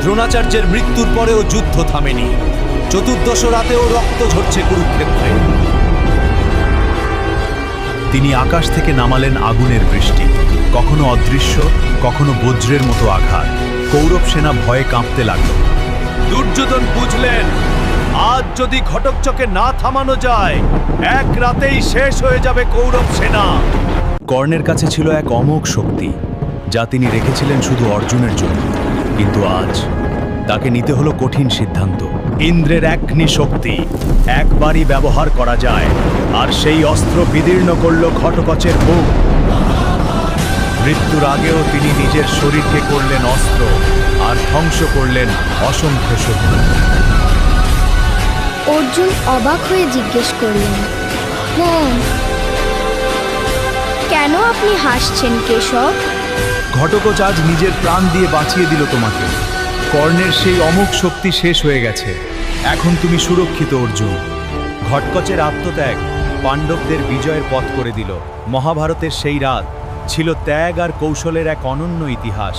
দ্রোণাচার্যের মৃত্যুর পরেও যুদ্ধ থামেনি। চতুর্দশ রাতেও রক্ত ঝরছে কুরুক্ষেত্রে। তিনি আকাশ থেকে নামালেন আগুনের বৃষ্টি, কখনো অদৃশ্য, কখনো বজ্রের মতো আঘাত। কৌরব সেনা ভয়ে কাঁপতে লাগল। দুর্যোধন বুঝলেন, আজ যদি ঘটোৎকচকে না থামানো যায়, এক রাতেই শেষ হয়ে যাবে কৌরব সেনা। কর্ণের কাছে ছিল এক অমোঘ শক্তি, যা তিনি রেখেছিলেন শুধু অর্জুনের জন্য। কিন্তু আজ তাকে নিতে হলো কঠিন সিদ্ধান্ত। ইন্দ্রের অগ্নি শক্তি একবারই ব্যবহার করা যায়, আর সেই অস্ত্র বিদীর্ণ করল ঘটোৎকচের বুক। মৃত্যুর আগেও তিনি নিজের শরীরকে করলেন অস্ত্র, আর ধ্বংস করলেন অসংখ্য শত্রু। অর্জুন অবাক হয়ে জিজ্ঞেস করলেন, হ্যাঁ, কেন আপনি হাসছেন কেশব? ঘটোৎকচ আজ নিজের প্রাণ দিয়ে বাঁচিয়ে দিল তোমাকে। কর্ণের সেই অমোঘ শক্তি শেষ হয়ে গেছে, এখন তুমি সুরক্ষিত অর্জুন। ঘটোৎকচের আত্মত্যাগ পাণ্ডবদের বিজয়ের পথ করে দিল। মহাভারতের সেই রাত ছিল ত্যাগ আর কৌশলের এক অনন্য ইতিহাস।